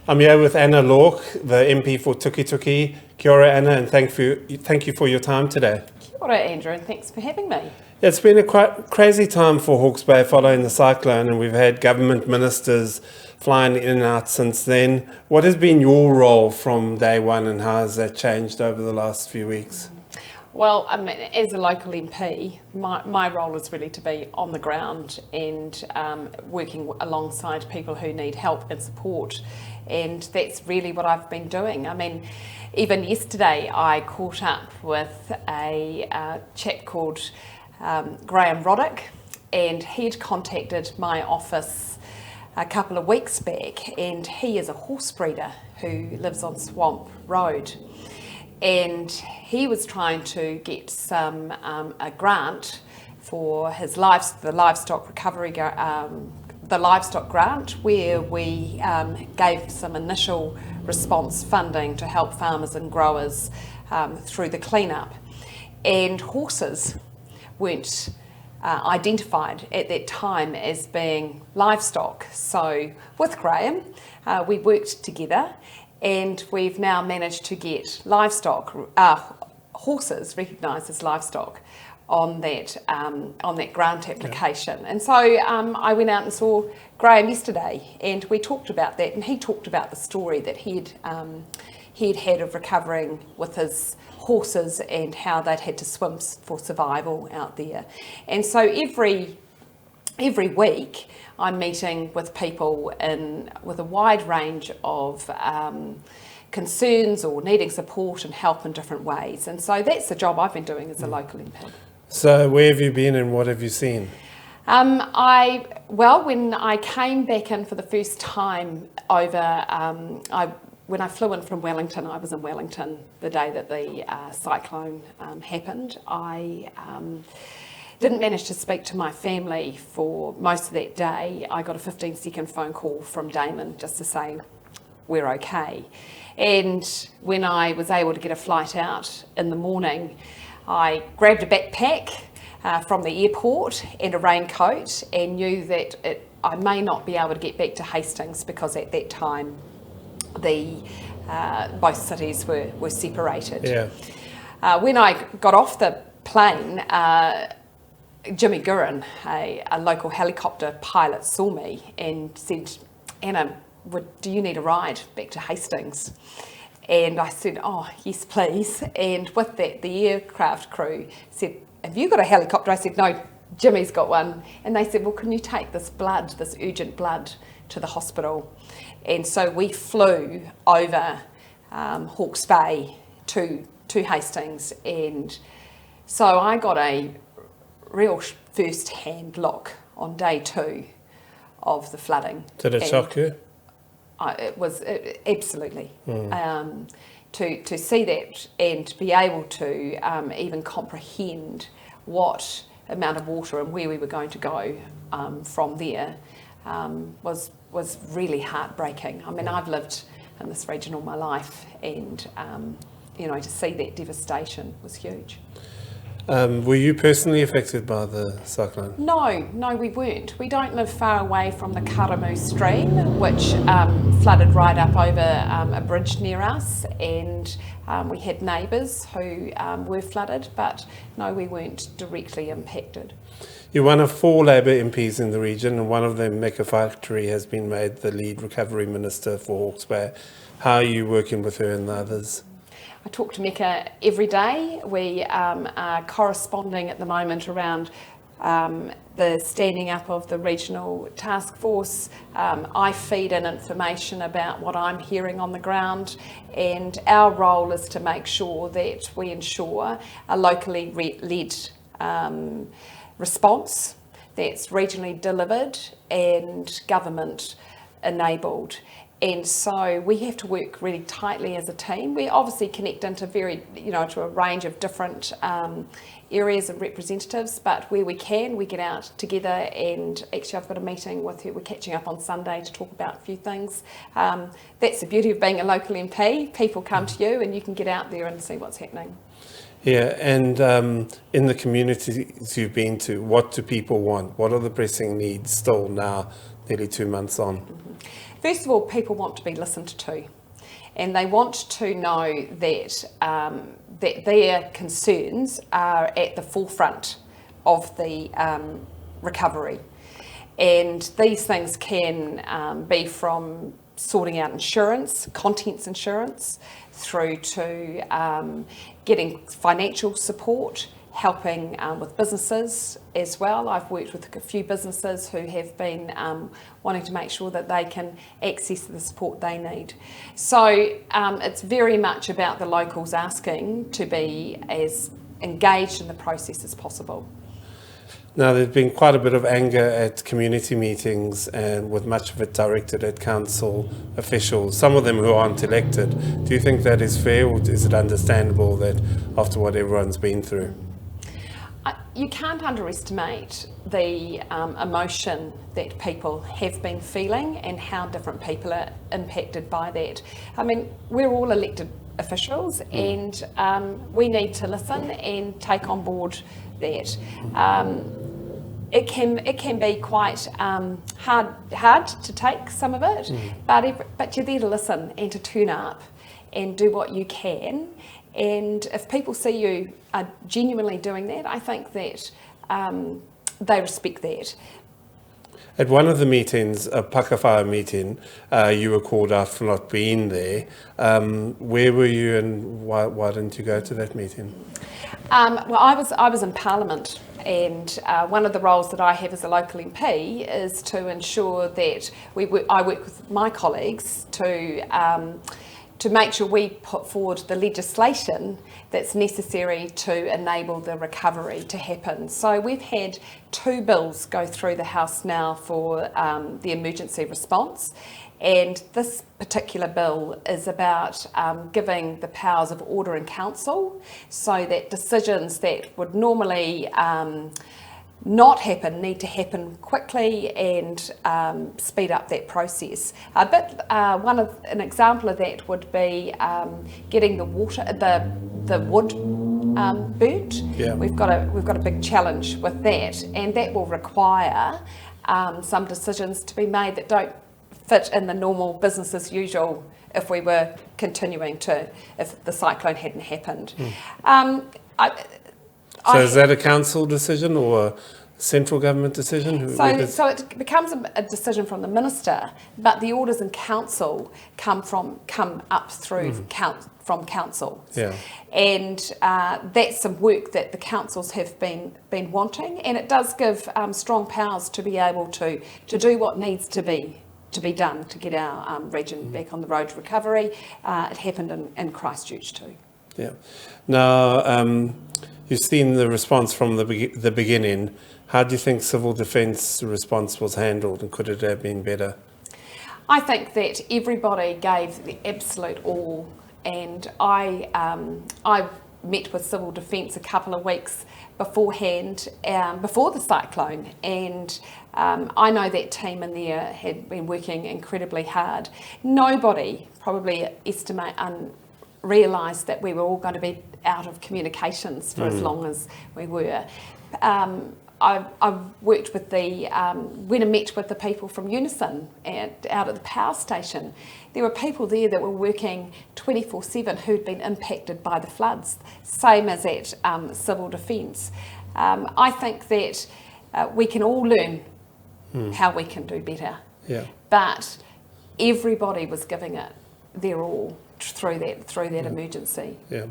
I'm here with Anna Lorck, the MP for Tukituki. Kia ora, Anna, and thank you for your time today. Kia ora, Andrew, and thanks for having me. It's been a quite crazy time for Hawke's Bay following the cyclone, and we've had government ministers flying in and out since then. What has been your role from day one, and how has that changed over the last few weeks? Well, I mean, as a local MP, my role is really to be on the ground and working alongside people who need help and support. And that's really what I've been doing. I mean, even yesterday I caught up with a chap called Graham Roddick, and he'd contacted my office a couple of weeks back, and he is a horse breeder who lives on Swamp Road. And he was trying to get a grant for his the livestock recovery, the livestock grant, where we gave some initial response funding to help farmers and growers through the cleanup. And horses weren't identified at that time as being livestock. So with Graham, we worked together, and we've now managed to get horses recognised as livestock on that grant application. Yeah. And so I went out and saw Graham yesterday, and we talked about that, and he talked about the story that he'd had of recovering with his horses and how they'd had to swim for survival out there. And so every week I'm meeting with people with a wide range of concerns or needing support and help in different ways. And so that's the job I've been doing as a local MP. So where have you been and what have you seen? When I came back in for the first time when I flew in from Wellington, I was in Wellington the day that the cyclone happened. I didn't manage to speak to my family for most of that day. I got a 15-second phone call from Damon just to say we're okay. And when I was able to get a flight out in the morning, I grabbed a backpack from the airport and a raincoat, and knew that I may not be able to get back to Hastings because at that time both cities were separated. Yeah. When I got off the plane, Jimmy Gurin, a local helicopter pilot, saw me and said, "Anna, do you need a ride back to Hastings?" And I said, "Oh, yes, please." And with that, the aircraft crew said, "Have you got a helicopter?" I said, "No, Jimmy's got one." And they said, "Well, can you take this urgent blood to the hospital?" And so we flew over Hawke's Bay to Hastings. And so I got a real first-hand look on day 2 of the flooding. Did it shock you? It was absolutely. To see that and to be able to even comprehend what amount of water and where we were going to go from there was really heartbreaking. I mean, I've lived in this region all my life, and to see that devastation was huge. Were you personally affected by the cyclone? No, we weren't. We don't live far away from the Karamu stream, which flooded right up over a bridge near us, and we had neighbours who were flooded, but no, we weren't directly impacted. You're one of 4 Labour MPs in the region, and one of them, Mecca Factory, has been made the lead recovery minister for Hawke's Bay. How are you working with her and the others? I talk to Mecca every day. We are corresponding at the moment around the standing up of the regional task force. I feed in information about what I'm hearing on the ground, and our role is to make sure that we ensure a locally led response that's regionally delivered and government enabled. And so we have to work really tightly as a team. We obviously connect into to a range of different areas and representatives, but where we can, we get out together. And actually I've got a meeting with her, we're catching up on Sunday to talk about a few things. That's the beauty of being a local MP. People come to you and you can get out there and see what's happening. Yeah, and in the communities you've been to, what do people want? What are the pressing needs still now, nearly 2 months on? First of all, people want to be listened to, and they want to know that that their concerns are at the forefront of the recovery. And these things can be from sorting out insurance, contents insurance, through to getting financial support, helping with businesses as well. I've worked with a few businesses who have been wanting to make sure that they can access the support they need. So it's very much about the locals asking to be as engaged in the process as possible. Now, there's been quite a bit of anger at community meetings, and with much of it directed at council officials, some of them who aren't elected. Do you think that is fair, or is it understandable that after what everyone's been through? You can't underestimate the emotion that people have been feeling and how different people are impacted by that. I mean, we're all elected officials, and we need to listen and take on board that. It can be quite hard to take some of it, but you're there to listen and to turn up and do what you can. And if people see you are genuinely doing that, I think that they respect that. At one of the meetings, a Pakawhā meeting, you were called out for not being there. Where were you, and why didn't you go to that meeting? Well, I was in Parliament, and one of the roles that I have as a local MP is to ensure that I work with my colleagues to make sure we put forward the legislation that's necessary to enable the recovery to happen. So we've had 2 bills go through the House now for the emergency response, and this particular bill is about giving the powers of order in council, so that decisions that would normally not happen need to happen quickly and speed up that process. An example of that would be getting the wood burnt. Yeah. We've got a big challenge with that, and that will require some decisions to be made that don't fit in the normal business as usual if we were continuing if the cyclone hadn't happened. So is that a council decision or a central government decision? So it becomes a decision from the minister, but the orders in council come up through from council. Yeah. And that's some work that the councils have been wanting, and it does give strong powers to be able to do what needs to be done to get our region back on the road to recovery. It happened in Christchurch too. Yeah. Now, you've seen the response from the beginning. How do you think civil defence response was handled, and could it have been better? I think that everybody gave the absolute all, and I met with civil defence a couple of weeks beforehand, before the cyclone, and I know that team in there had been working incredibly hard. Nobody probably realised that we were all going to be out of communications for as long as we were. I've worked with went and met with the people from Unison out at the power station. There were people there that were working 24/7 who'd been impacted by the floods, same as at civil defence. I think that we can all learn how we can do better. Yeah. But everybody was giving it their all through that emergency. Yeah.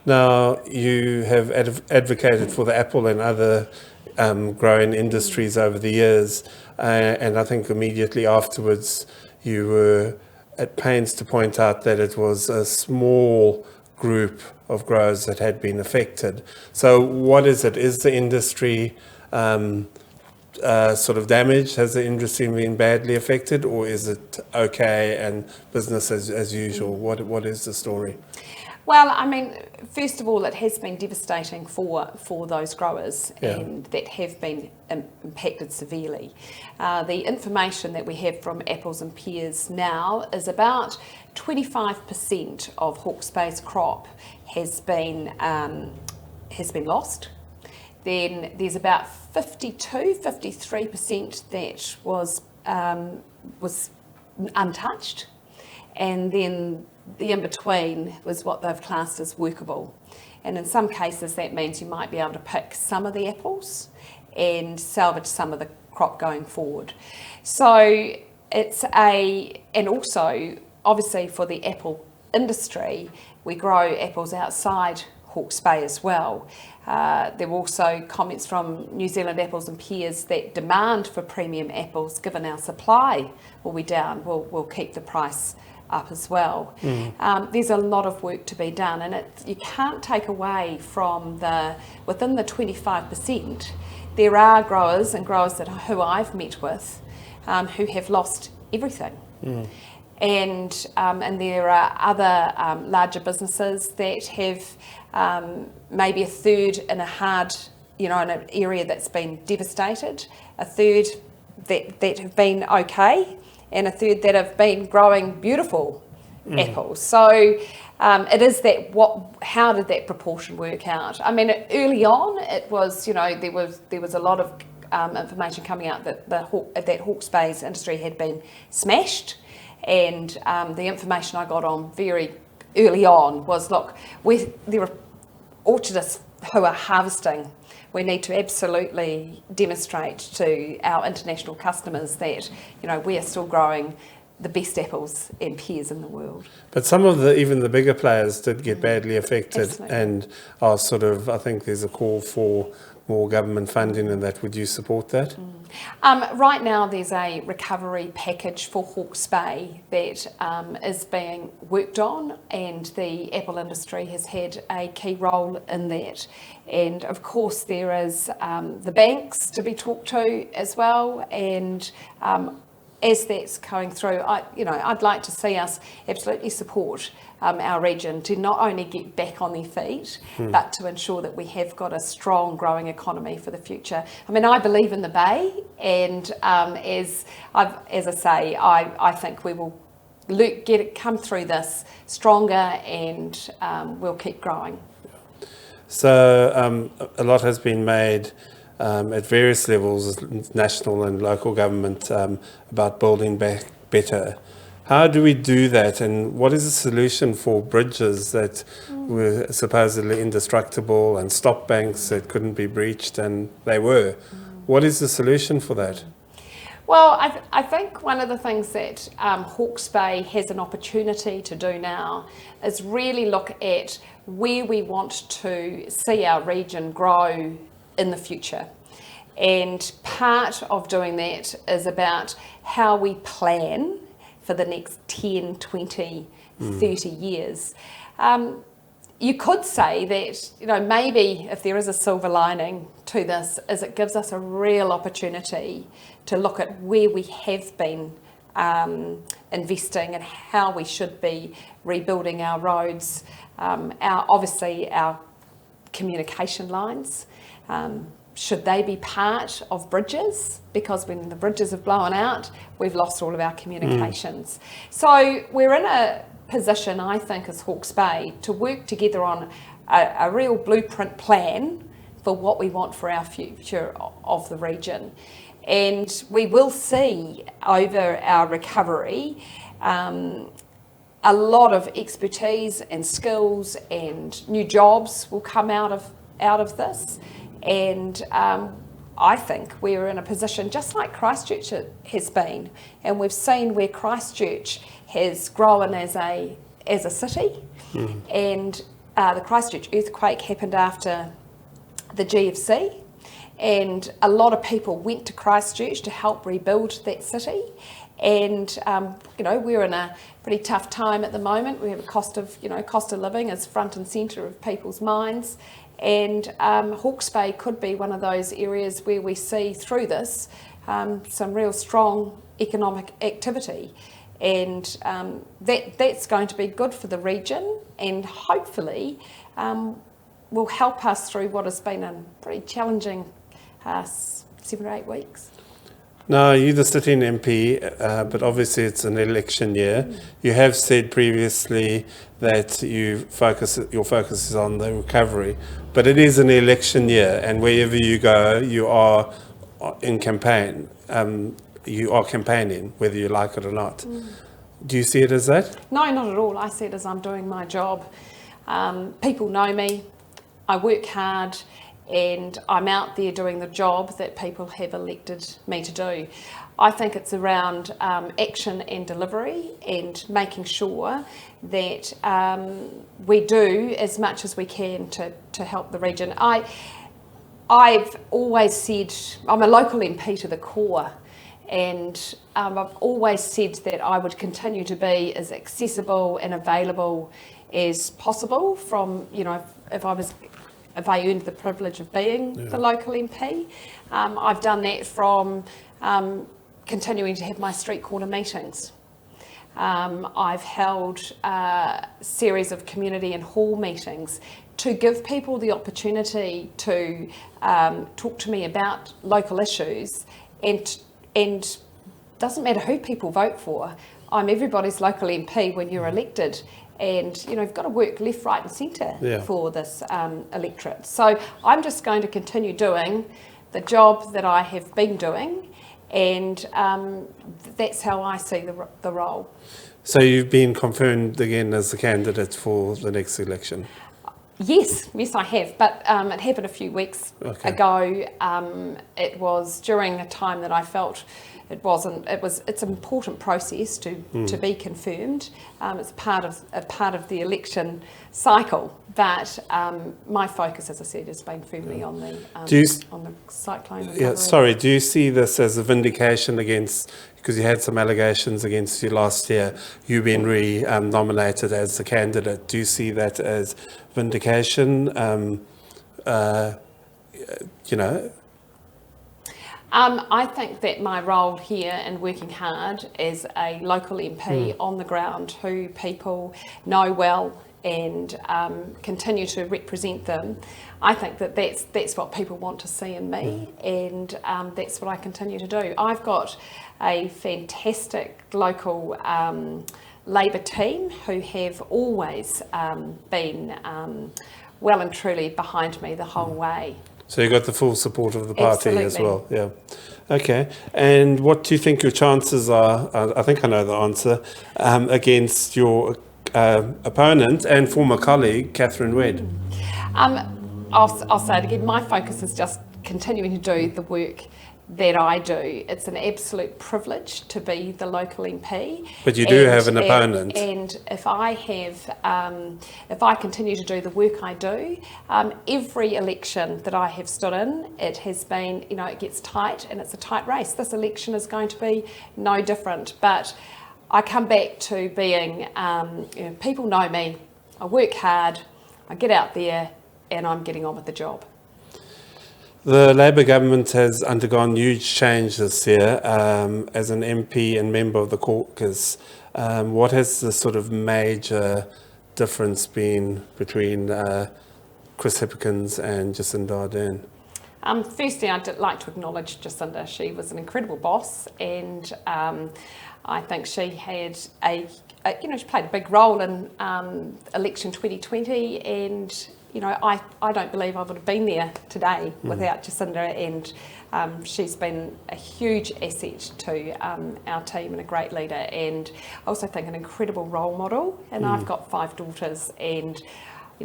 Now, you have advocated for the apple and other growing industries over the years, and I think immediately afterwards you were at pains to point out that it was a small group of growers that had been affected. So what is it? Is the industry sort of damaged? Has the industry been badly affected, or is it okay and business as usual? What is the story? Well, I mean, first of all, it has been devastating for those growers, and that have been impacted severely. The information that we have from apples and pears now is about 25% of Hawke's Bay's crop has been lost. Then there's about 53% that was untouched, and then the in-between was what they've classed as workable. And in some cases that means you might be able to pick some of the apples and salvage some of the crop going forward. So and also obviously for the apple industry, we grow apples outside Hawke's Bay as well. There were also comments from New Zealand Apples and Pears that demand for premium apples, given our supply will be down, will keep the price up as well. There's a lot of work to be done, and you can't take away from within the 25%, there are growers who I've met with who have lost everything. And there are other larger businesses that have maybe a third in in an area that's been devastated, a third that have been okay, and a third that have been growing beautiful apples. So it is how did that proportion work out? I mean, early on it was, there was a lot of information coming out that Hawke's Bay's industry had been smashed. And the information I got on very early on was, look, there are orchardists who are harvesting. We need to absolutely demonstrate to our international customers that, we are still growing the best apples and pears in the world. But some of even the bigger players did get badly affected. Absolutely. And are I think there's a call for more government funding and that. Would you support that? Right now there's a recovery package for Hawke's Bay that is being worked on, and the apple industry has had a key role in that. And of course there is the banks to be talked to as well, and as that's going through, I'd like to see us absolutely support our region to not only get back on their feet, but to ensure that we have got a strong growing economy for the future. I mean, I believe in the Bay, and as I say, I think we will come through this stronger, and we'll keep growing. So a lot has been made at various levels, national and local government, about building back better. How do we do that, and what is the solution for bridges that were supposedly indestructible and stop banks that couldn't be breached, and they were? What is the solution for that? Well, I think one of the things that Hawke's Bay has an opportunity to do now is really look at where we want to see our region grow in the future. And part of doing that is about how we plan for the next 10, 20, 30 years. You could say that, maybe if there is a silver lining to this, is it gives us a real opportunity to look at where we have been investing and how we should be rebuilding our roads, obviously our communication lines. Should they be part of bridges? Because when the bridges have blown out, we've lost all of our communications. So we're in a position, I think, as Hawke's Bay to work together on a real blueprint plan for what we want for our future of the region. And we will see over our recovery a lot of expertise and skills and new jobs will come out of this. And I think we're in a position just like Christchurch has been, and we've seen where Christchurch has grown as a city. And the Christchurch earthquake happened after the GFC, and a lot of people went to Christchurch to help rebuild that city. And we're in a pretty tough time at the moment. We have a cost of living is front and centre of people's minds. And Hawke's Bay could be one of those areas where we see through this some real strong economic activity, and that's going to be good for the region, and hopefully will help us through what has been a pretty challenging 7 or 8 weeks. Now, you're the sitting MP, but obviously it's an election year. You have said previously that your focus is on the recovery, but it is an election year, and wherever you go, you are in campaign. you are campaigning, whether you like it or not. Do you see it as that? No, not at all. I see it as I'm doing my job. People know me, I work hard, and I'm out there doing the job that people have elected me to do. I think it's around action and delivery and making sure that we do as much as we can to help the region. I've always said I'm a local MP to the core, and I've always said that I would continue to be as accessible and available as possible from, if I earned the privilege of being the local MP. I've done that from continuing to have my street corner meetings. I've held a series of community and hall meetings to give people the opportunity to talk to me about local issues, and doesn't matter who people vote for, I'm everybody's local MP when you're elected, and you've got to work left, right and centre for this electorate. So I'm just going to continue doing the job that I have been doing, and that's how I see the role. So you've been confirmed again as the candidate for the next election? Yes, I have, but it happened a few weeks ago. It was during a time that I felt it's an important process to be confirmed. It's part of the election cycle, but my focus, as I said, has been firmly on the cyclone recovery. Do you see this as a vindication against, because you had some allegations against you last year, you being nominated as the candidate? Do you see that as vindication? I think that my role here in working hard as a local MP on the ground, who people know well and continue to represent them, I think that that's what people want to see in me, and that's what I continue to do. I've got a fantastic local Labour team who have always been well and truly behind me the whole way. So you got the full support of the party as Absolutely. well, yeah. Okay, and what do you think your chances are, I think I know the answer, against your opponent and former colleague, Catherine Wedd? I'll say it again, my focus is just continuing to do the work that I do. It's an absolute privilege to be the local MP. But you do have an opponent. And if I continue to do the work I do, every election that I have stood in, it has been, it gets tight, and it's a tight race. This election is going to be no different. But I come back to being, people know me, I work hard, I get out there, and I'm getting on with the job. The Labour government has undergone huge change this year. As an MP and member of the caucus, what has the sort of major difference been between Chris Hipkins and Jacinda Ardern? Firstly, I'd like to acknowledge Jacinda. She was an incredible boss, and I think she had she played a big role in election 2020, and I don't believe I would have been there today without Jacinda, and she's been a huge asset to our team and a great leader, and I also think an incredible role model. And I've got 5 daughters, and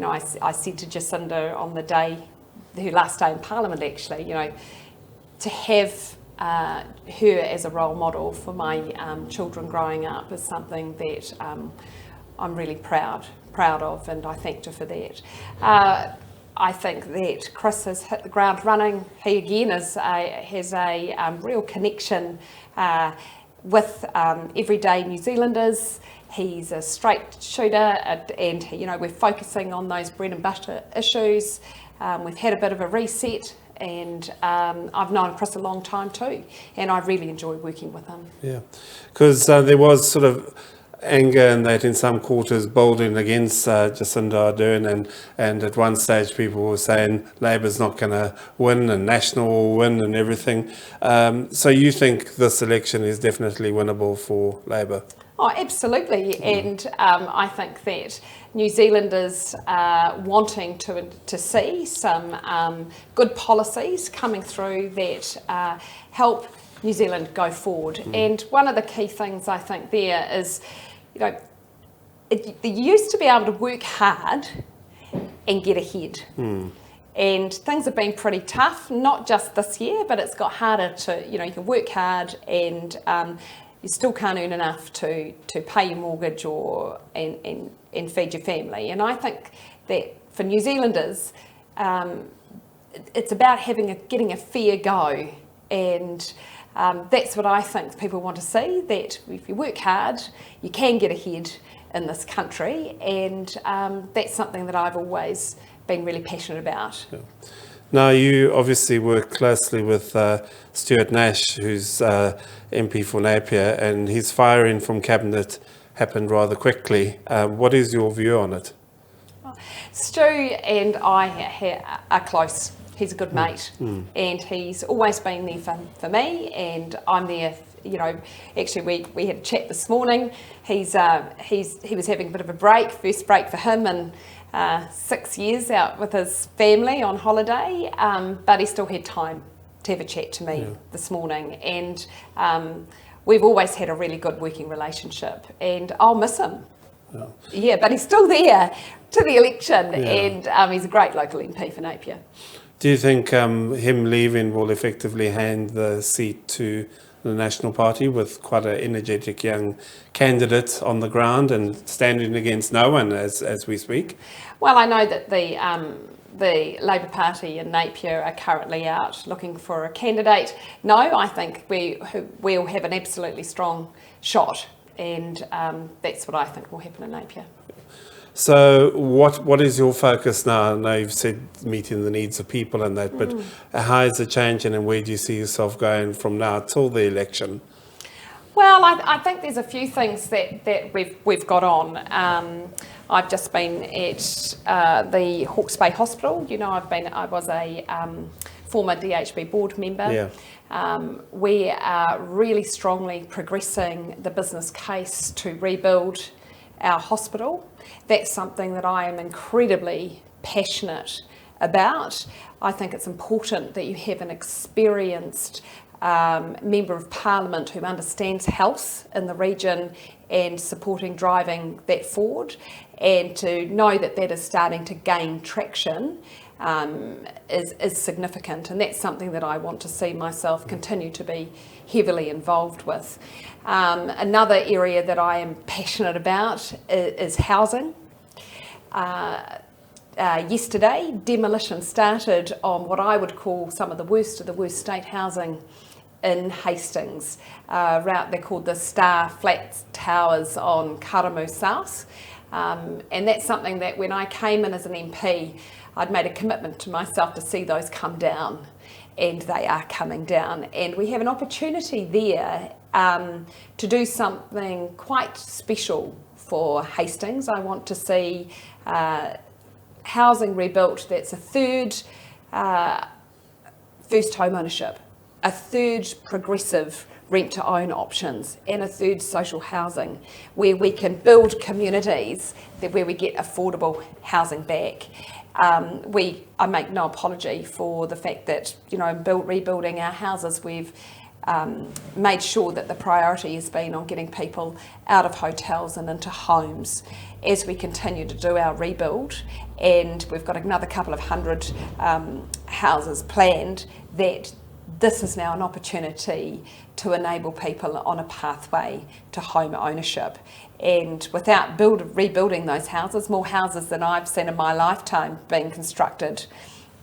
I said to Jacinda on the day, her last day in Parliament actually, to have her as a role model for my children growing up is something that I'm really proud of, and I thanked her for that. I think that Chris has hit the ground running. He again has a real connection with everyday New Zealanders. He's a straight shooter, and we're focusing on those bread and butter issues. We've had a bit of a reset, and I've known Chris a long time too, and I really enjoy working with him. Yeah, because there was sort of anger and that in some quarters building against Jacinda Ardern, and at one stage people were saying Labour's not going to win and National will win and everything. So you think this election is definitely winnable for Labour? Oh, absolutely, and I think that New Zealanders wanting to see some good policies coming through that help New Zealand go forward. And one of the key things I think there is, you used to be able to work hard and get ahead. And things have been pretty tough, not just this year, but it's got harder to, you can work hard and you still can't earn enough to pay your mortgage and feed your family. And I think that for New Zealanders, it's about getting a fair go. And that's what I think people want to see, that if you work hard, you can get ahead in this country. And that's something that I've always been really passionate about. Yeah. Now, you obviously work closely with Stuart Nash, who's MP for Napier, and his firing from Cabinet happened rather quickly. What is your view on it? Stu and I are close. He's a good mate, and he's always been there for me, and I'm there. Actually, we had a chat this morning. He was having a bit of a first break for him, and 6 years out with his family on holiday, but he still had time to have a chat to me this morning, and we've always had a really good working relationship, and I'll miss him. Yeah, but he's still there to the election, and he's a great local MP for Napier. Do you think him leaving will effectively hand the seat to the National Party with quite an energetic young candidate on the ground and standing against no one as we speak? Well, I know that the Labour Party in Napier are currently out looking for a candidate. No, I think we'll have an absolutely strong shot, and that's what I think will happen in Napier. So what is your focus now? I know you've said meeting the needs of people and that, but how is it changing, and where do you see yourself going from now till the election? Well, I think there's a few things that we've got on. I've just been at the Hawke's Bay Hospital. I was a former DHB board member. Yeah. We are really strongly progressing the business case to rebuild our hospital. That's something that I am incredibly passionate about. I think it's important that you have an experienced Member of Parliament who understands health in the region and driving that forward, and to know that is starting to gain traction is significant, and that's something that I want to see myself continue to be heavily involved with. Another area that I am passionate about is housing. Yesterday, demolition started on what I would call some of the worst state housing in Hastings. They're called the Star Flats Towers on Karamu South. And that's something that when I came in as an MP, I'd made a commitment to myself to see those come down, and they are coming down. And we have an opportunity there to do something quite special for Hastings. I want to see housing rebuilt that's a third first home ownership, a third progressive rent to own options, and a third social housing, where we can build communities where we get affordable housing back. I make no apology for the fact that, rebuilding our houses, we've made sure that the priority has been on getting people out of hotels and into homes as we continue to do our rebuild. And we've got another couple of hundred houses planned. That this is now an opportunity to enable people on a pathway to home ownership. And without rebuilding those houses, more houses than I've seen in my lifetime being constructed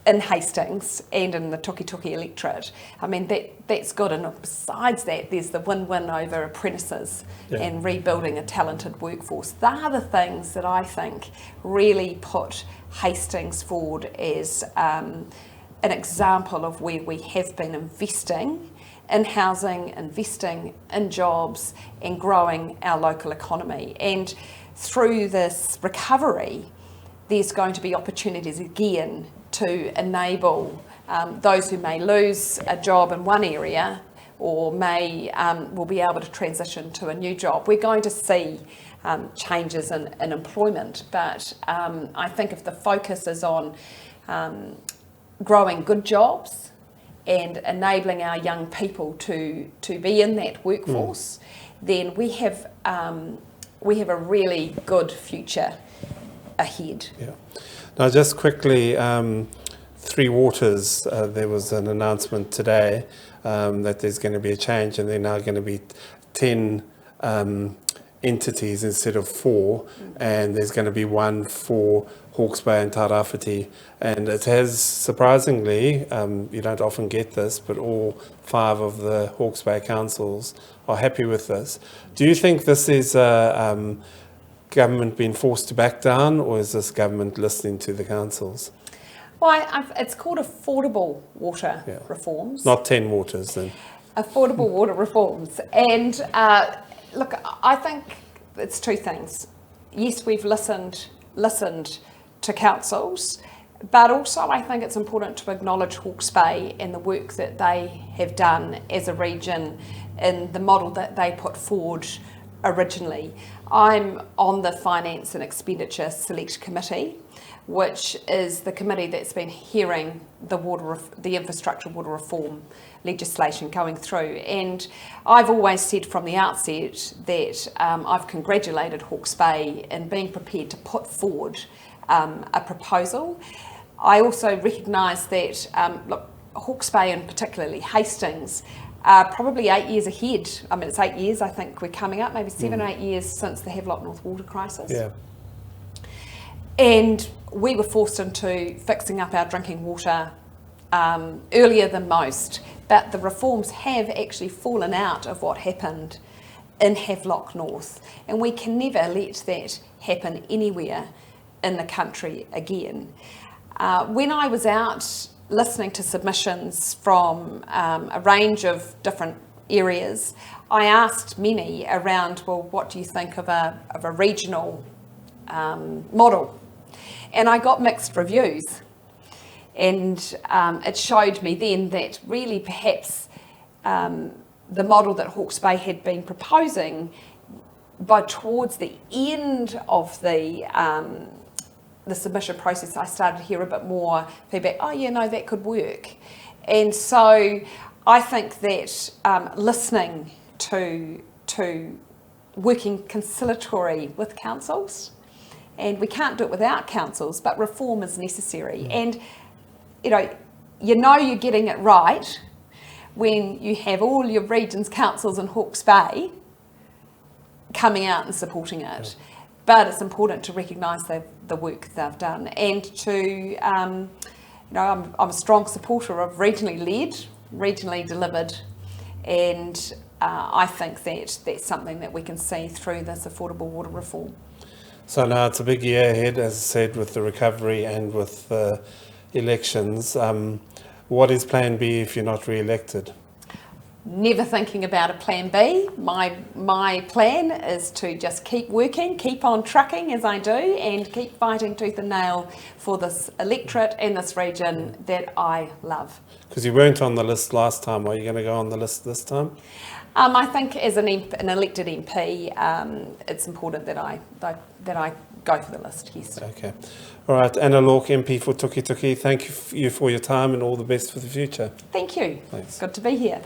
in Hastings and in the Tukituki electorate. I mean, that's good. And besides that, there's the win-win over apprentices and rebuilding a talented workforce. They are the things that I think really put Hastings forward as an example of where we have been investing in housing, investing in jobs, and growing our local economy. And through this recovery, there's going to be opportunities again to enable those who may lose a job in one area or will be able to transition to a new job. We're going to see changes in employment, but I think if the focus is on growing good jobs and enabling our young people to be in that workforce, then we have a really good future ahead. Yeah. Now, just quickly, Three Waters, there was an announcement today that there's going to be a change, and there are now going to be 10 entities instead of 4, and there's going to be one for Hawke's Bay and Tairāwhiti. And it has, surprisingly, you don't often get this, but all 5 of the Hawke's Bay councils are happy with this. Do you think this is government being forced to back down, or is this government listening to the councils? Well, it's called affordable water reforms. Not 10 waters then. Affordable water reforms. And look, I think it's 2 things. Yes, we've listened to councils, but also I think it's important to acknowledge Hawke's Bay and the work that they have done as a region in the model that they put forward originally. I'm on the Finance and Expenditure Select Committee, which is the committee that's been hearing the infrastructure water reform legislation going through. And I've always said from the outset that I've congratulated Hawke's Bay in being prepared to put forward a proposal. I also recognise that Hawke's Bay and particularly Hastings are probably 8 years ahead. I mean, it's 8 years, I think we're coming up, maybe 7 or 8 years since the Havelock North water crisis. Yeah. And we were forced into fixing up our drinking water earlier than most, but the reforms have actually fallen out of what happened in Havelock North, and we can never let that happen anywhere in the country again. When I was out listening to submissions from a range of different areas, I asked many around, well, what do you think of a regional model? And I got mixed reviews. And it showed me then that really perhaps the model that Hawke's Bay had been proposing, but towards the end of the submission process, I started to hear a bit more feedback, oh yeah, no, that could work. And so I think that listening to working conciliatory with councils, and we can't do it without councils, but reform is necessary. And you know you're getting it right when you have all your region's councils in Hawke's Bay coming out and supporting it. But it's important to recognise the work they've done, and to, I'm a strong supporter of regionally led, regionally delivered, and I think that that's something that we can see through this affordable water reform. So now it's a big year ahead, as I said, with the recovery and with the elections. What is Plan B if you're not re-elected? Never thinking about a plan B. My plan is to just keep working, keep on trucking as I do, and keep fighting tooth and nail for this electorate and this region that I love. Because you weren't on the list last time. Are you going to go on the list this time? I think as an elected MP, it's important that I go for the list, yes. Okay. All right, Anna Lorck, MP for Tukituki, thank you for your time and all the best for the future. Thank you. Thanks. Good to be here.